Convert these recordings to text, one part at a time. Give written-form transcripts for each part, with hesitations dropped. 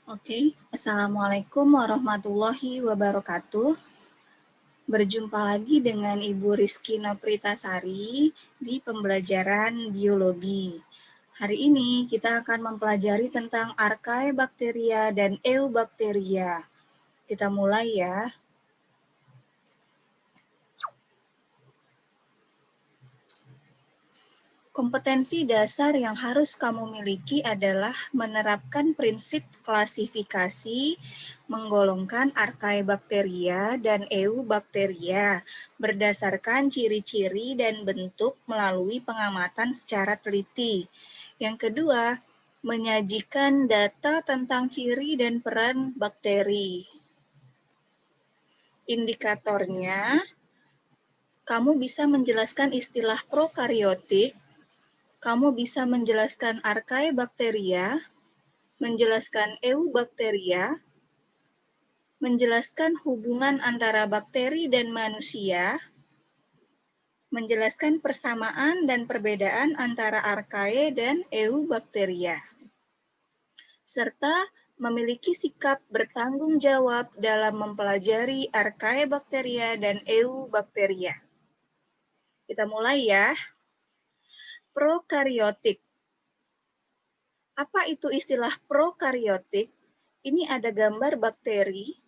Oke, Assalamualaikum warahmatullahi wabarakatuh. Berjumpa lagi dengan Ibu Rizky Nopritasari di pembelajaran biologi. Hari ini kita akan mempelajari tentang Archaebacteria dan Eubacteria. Kita mulai ya. Kompetensi dasar yang harus kamu miliki adalah menerapkan prinsip klasifikasi, menggolongkan Archaebacteria dan Eubacteria berdasarkan ciri-ciri dan bentuk melalui pengamatan secara teliti. Yang kedua, menyajikan data tentang ciri dan peran bakteri. Indikatornya, kamu bisa menjelaskan istilah prokariotik, kamu bisa menjelaskan Archaebacteria, menjelaskan Eubacteria, menjelaskan hubungan antara bakteri dan manusia, menjelaskan persamaan dan perbedaan antara Archaea dan Eubacteria, serta memiliki sikap bertanggung jawab dalam mempelajari Archaebacteria dan Eubacteria. Kita mulai ya. Prokariotik. Apa itu istilah prokariotik? Ini ada gambar bakteri.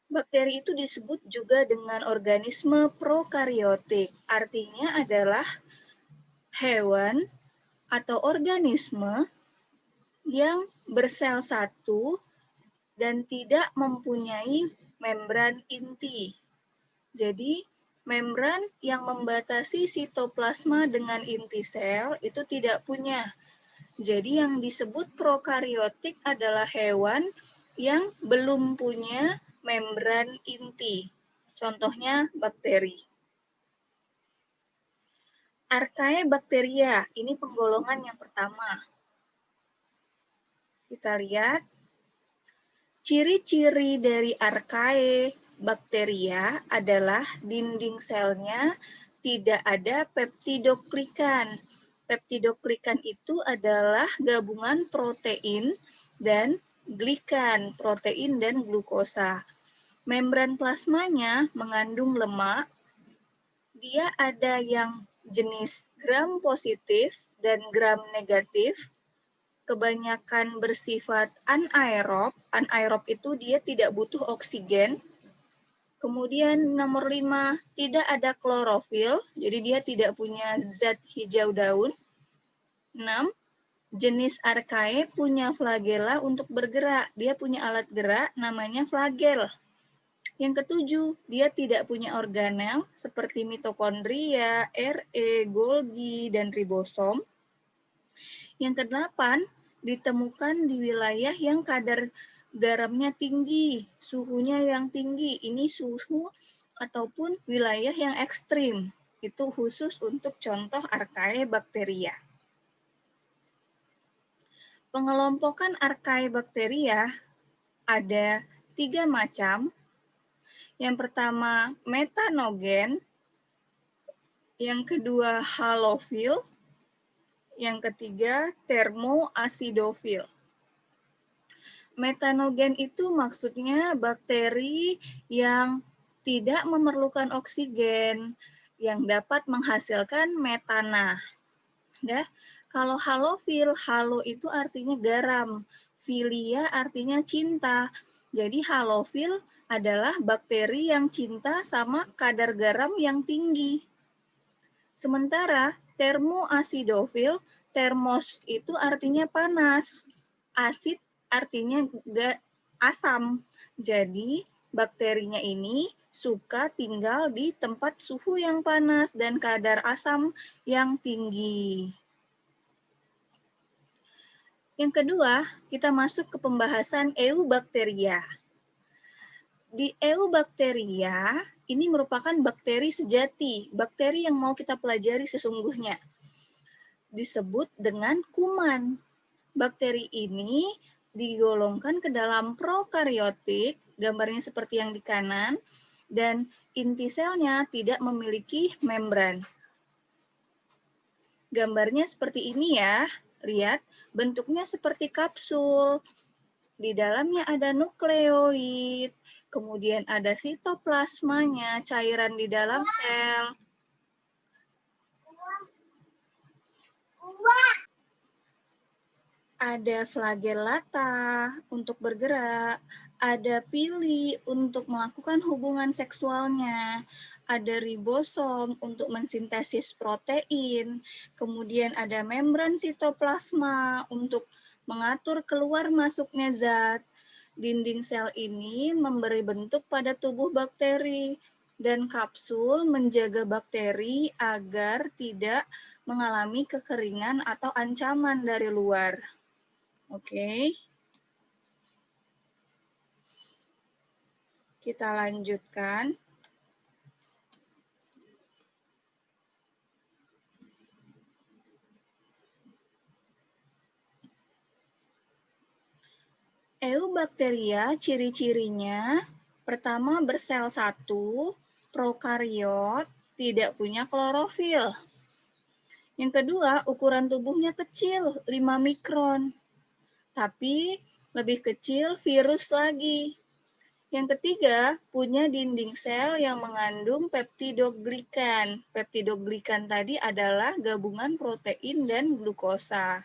Bakteri itu disebut juga dengan organisme prokariotik. Artinya adalah hewan atau organisme yang bersel satu dan tidak mempunyai membran inti. Jadi, membran yang membatasi sitoplasma dengan inti sel itu tidak punya. Jadi yang disebut prokariotik adalah hewan yang belum punya membran inti. Contohnya bakteri. Archaebacteria, ini penggolongan yang pertama. Kita lihat. Ciri-ciri dari Archaebacteria adalah dinding selnya tidak ada peptidoglykan. Peptidoglykan itu adalah gabungan protein dan glikan, protein dan glukosa. Membran plasmanya mengandung lemak. Dia ada yang jenis gram positif dan gram negatif. Kebanyakan bersifat anaerob. Anaerob itu dia tidak butuh oksigen. Kemudian nomor 5, tidak ada klorofil, jadi dia tidak punya zat hijau daun. 6, jenis Archaea punya flagella untuk bergerak. Dia punya alat gerak namanya flagel. Yang ketujuh, dia tidak punya organel seperti mitokondria, RE, Golgi, dan ribosom. Yang kedelapan, ditemukan di wilayah yang kadar garamnya tinggi, suhunya yang tinggi. Ini suhu ataupun wilayah yang ekstrim. Itu khusus untuk contoh Archaebacteria. Pengelompokan Archaebacteria ada 3 macam. Yang pertama metanogen, yang kedua halofil, yang ketiga termoasidofil. Metanogen itu maksudnya bakteri yang tidak memerlukan oksigen, yang dapat menghasilkan metana. Ya, kalau halofil, halo itu artinya garam, filia artinya cinta. Jadi halofil adalah bakteri yang cinta sama kadar garam yang tinggi. Sementara termoasidofil, termos itu artinya panas, asid artinya asam. Jadi bakterinya ini suka tinggal di tempat suhu yang panas dan kadar asam yang tinggi. Yang kedua, kita masuk ke pembahasan Eubacteria. Di Eubacteria, ini merupakan bakteri sejati, bakteri yang mau kita pelajari sesungguhnya. Disebut dengan kuman. Bakteri ini digolongkan ke dalam prokariotik, gambarnya seperti yang di kanan, dan inti selnya tidak memiliki membran. Gambarnya seperti ini ya, lihat bentuknya seperti kapsul. Di dalamnya ada nukleoid, kemudian ada sitoplasmanya, cairan di dalam sel. Ada flagellata untuk bergerak, ada pili untuk melakukan hubungan seksualnya, ada ribosom untuk mensintesis protein, kemudian ada membran sitoplasma untuk mengatur keluar masuknya zat. Dinding sel ini memberi bentuk pada tubuh bakteri, dan kapsul menjaga bakteri agar tidak mengalami kekeringan atau ancaman dari luar. Oke. Kita lanjutkan. Eubacteria ciri-cirinya pertama bersel satu, prokariot, tidak punya klorofil. Yang kedua, ukuran tubuhnya kecil, 5 mikron. Tapi lebih kecil virus lagi. Yang ketiga, punya dinding sel yang mengandung peptidoglikan. Peptidoglikan tadi adalah gabungan protein dan glukosa.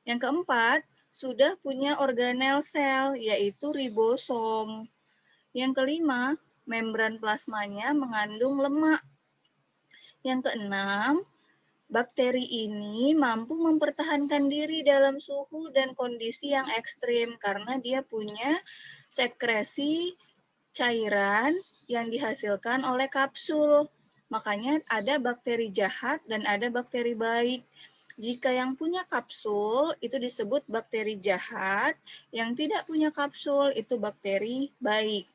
Yang keempat, sudah punya organel sel, yaitu ribosom. Yang kelima, membran plasmanya mengandung lemak. Yang keenam, bakteri ini mampu mempertahankan diri dalam suhu dan kondisi yang ekstrim karena dia punya sekresi cairan yang dihasilkan oleh kapsul. Makanya ada bakteri jahat dan ada bakteri baik. Jika yang punya kapsul itu disebut bakteri jahat, yang tidak punya kapsul itu bakteri baik.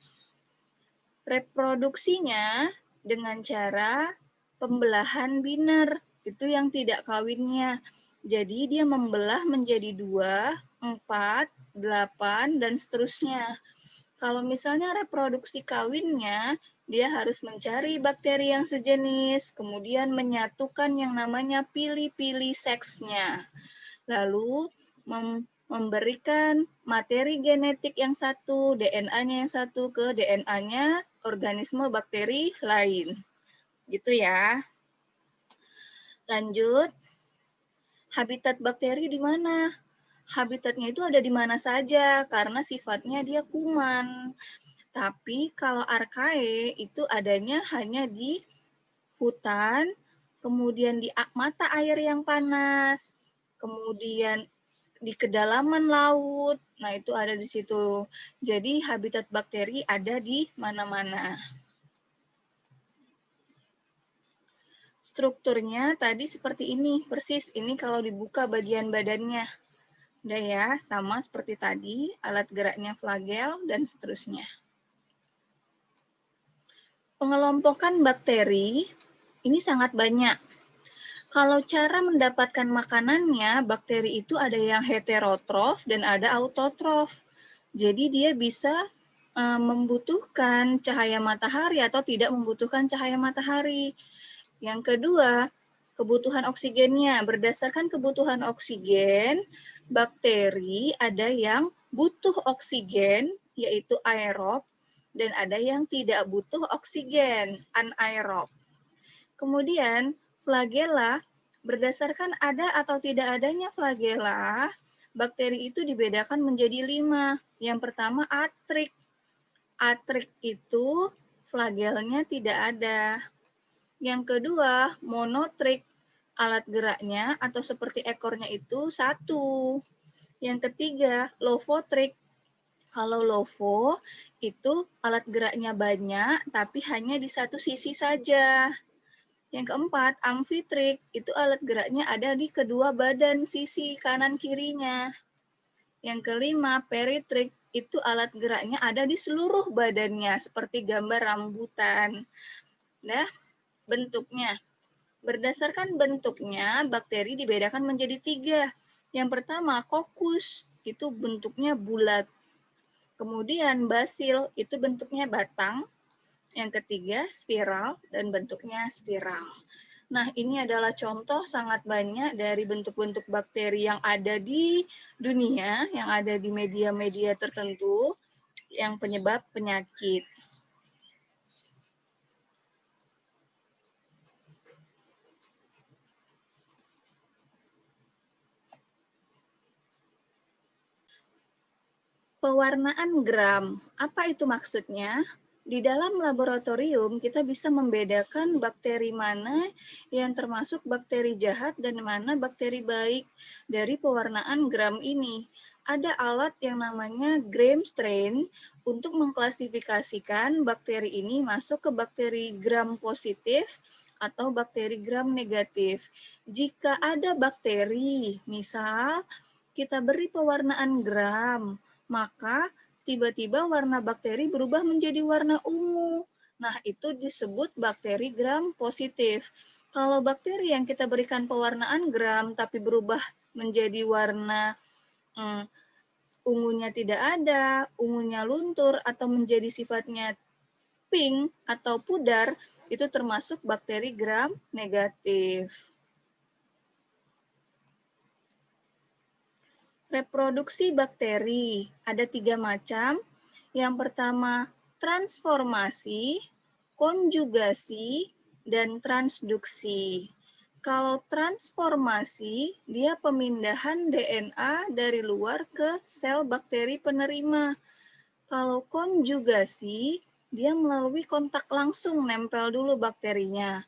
Reproduksinya dengan cara pembelahan biner, itu yang tidak kawinnya. Jadi dia membelah menjadi 2, 4, 8, dan seterusnya. Kalau misalnya reproduksi kawinnya, dia harus mencari bakteri yang sejenis, kemudian menyatukan yang namanya pili-pili seksnya. Lalu memberikan materi genetik yang satu, DNA-nya yang satu ke DNA-nya organisme bakteri lain. Gitu ya. Lanjut, habitat bakteri di mana? Habitatnya itu ada di mana saja, karena sifatnya dia kuman. Tapi kalau archaea itu adanya hanya di hutan, kemudian di mata air yang panas, kemudian di kedalaman laut. Nah, itu ada di situ. Jadi habitat bakteri ada di mana-mana. Strukturnya tadi seperti ini, persis. Ini kalau dibuka bagian badannya. Udah ya, sama seperti tadi, alat geraknya flagel, dan seterusnya. Pengelompokan bakteri ini sangat banyak. Kalau cara mendapatkan makanannya, bakteri itu ada yang heterotrof dan ada autotrof. Jadi dia bisa membutuhkan cahaya matahari atau tidak membutuhkan cahaya matahari. Yang kedua, kebutuhan oksigennya. Berdasarkan kebutuhan oksigen, bakteri ada yang butuh oksigen, yaitu aerob, dan ada yang tidak butuh oksigen, anaerob. Kemudian, flagella, berdasarkan ada atau tidak adanya flagella, bakteri itu dibedakan menjadi 5. Yang pertama, atrik. Atrik itu flagellnya tidak ada. Yang kedua, monotrik. Alat geraknya atau seperti ekornya itu 1. Yang ketiga, lovotrik. Kalau lovo itu alat geraknya banyak, tapi hanya di satu sisi saja. Yang keempat, amfitrik. Itu alat geraknya ada di kedua badan sisi kanan kirinya. Yang kelima, peritrik. Itu alat geraknya ada di seluruh badannya, seperti gambar rambutan. Nah, bentuknya. Berdasarkan bentuknya, bakteri dibedakan menjadi 3. Yang pertama, kokus, itu bentuknya bulat. Kemudian basil, itu bentuknya batang. Yang ketiga, spiral, dan bentuknya spiral. Nah, ini adalah contoh sangat banyak dari bentuk-bentuk bakteri yang ada di dunia, yang ada di media-media tertentu, yang penyebab penyakit. Pewarnaan gram, apa itu maksudnya? Di dalam laboratorium, kita bisa membedakan bakteri mana yang termasuk bakteri jahat dan mana bakteri baik dari pewarnaan gram ini. Ada alat yang namanya gram strain untuk mengklasifikasikan bakteri ini masuk ke bakteri gram positif atau bakteri gram negatif. Jika ada bakteri, misal kita beri pewarnaan gram, maka tiba-tiba warna bakteri berubah menjadi warna ungu. Nah, itu disebut bakteri gram positif. Kalau bakteri yang kita berikan pewarnaan gram tapi berubah menjadi warna ungunya tidak ada, ungunya luntur, atau menjadi sifatnya pink atau pudar, itu termasuk bakteri gram negatif. Reproduksi bakteri ada 3 macam. Yang pertama, transformasi, konjugasi, dan transduksi. Kalau transformasi, dia pemindahan DNA dari luar ke sel bakteri penerima. Kalau konjugasi, dia melalui kontak langsung nempel dulu bakterinya.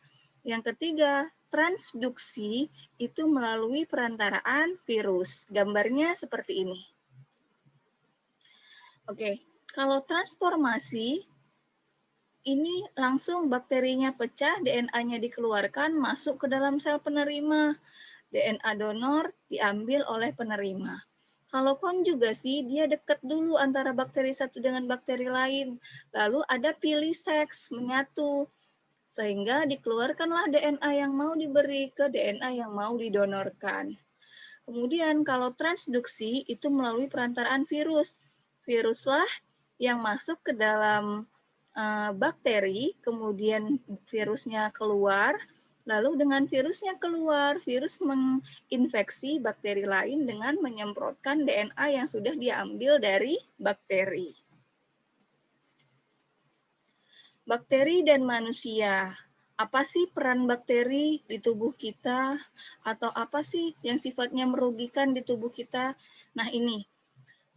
Yang ketiga, transduksi itu melalui perantaraan virus. Gambarnya seperti ini. Oke, kalau transformasi, ini langsung bakterinya pecah, DNA-nya dikeluarkan, masuk ke dalam sel penerima. DNA donor diambil oleh penerima. Kalau konjugasi, dia dekat dulu antara bakteri satu dengan bakteri lain. Lalu ada pilih seks, menyatu. Sehingga dikeluarkanlah DNA yang mau diberi ke DNA yang mau didonorkan. Kemudian kalau transduksi itu melalui perantaraan virus. Viruslah yang masuk ke dalam bakteri, kemudian virusnya keluar, lalu dengan virusnya keluar, virus menginfeksi bakteri lain dengan menyemprotkan DNA yang sudah diambil dari bakteri. Bakteri dan manusia. Apa sih peran bakteri di tubuh kita? Atau apa sih yang sifatnya merugikan di tubuh kita? Nah ini,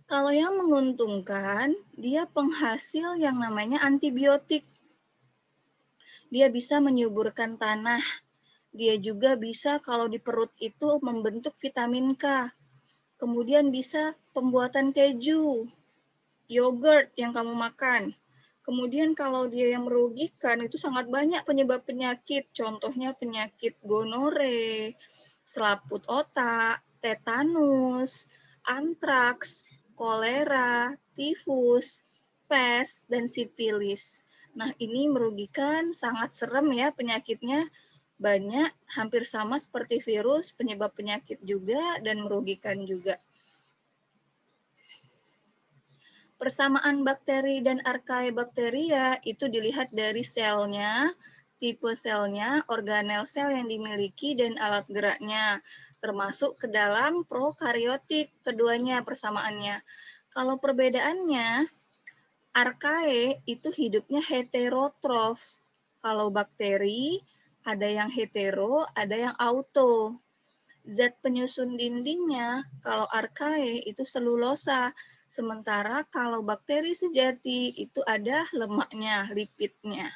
kalau yang menguntungkan, dia penghasil yang namanya antibiotik. Dia bisa menyuburkan tanah. Dia juga bisa kalau di perut itu membentuk vitamin K. Kemudian bisa pembuatan keju, yogurt yang kamu makan. Kemudian kalau dia yang merugikan itu sangat banyak penyebab penyakit. Contohnya penyakit gonore, selaput otak, tetanus, antraks, kolera, tifus, pes, dan sifilis. Nah, ini merugikan, sangat serem ya penyakitnya. Banyak, hampir sama seperti virus, penyebab penyakit juga, dan merugikan juga. Persamaan bakteri dan archaebacteria itu dilihat dari selnya, tipe selnya, organel sel yang dimiliki, dan alat geraknya, termasuk ke dalam prokaryotik, keduanya persamaannya. Kalau perbedaannya, archae itu hidupnya heterotrof. Kalau bakteri, ada yang hetero, ada yang auto. Zat penyusun dindingnya, kalau archae itu selulosa, sementara kalau bakteri sejati itu ada lemaknya, lipidnya.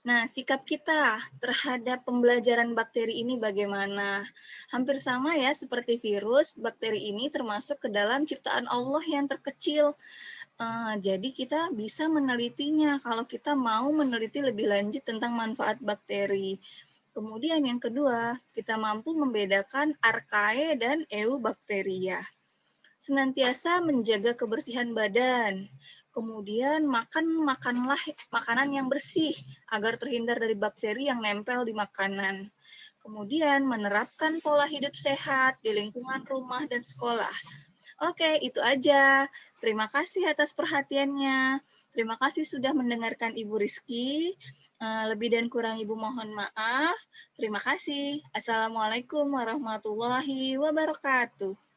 Nah, sikap kita terhadap pembelajaran bakteri ini bagaimana? Hampir sama ya seperti virus, bakteri ini termasuk ke dalam ciptaan Allah yang terkecil. Jadi kita bisa menelitinya kalau kita mau meneliti lebih lanjut tentang manfaat bakteri. Kemudian yang kedua, kita mampu membedakan archae dan eubakteria. Senantiasa menjaga kebersihan badan. Kemudian makanlah makanan yang bersih agar terhindar dari bakteri yang nempel di makanan. Kemudian menerapkan pola hidup sehat di lingkungan rumah dan sekolah. Oke, itu aja. Terima kasih atas perhatiannya. Terima kasih sudah mendengarkan Ibu Rizky. Lebih dan kurang Ibu mohon maaf. Terima kasih. Assalamualaikum warahmatullahi wabarakatuh.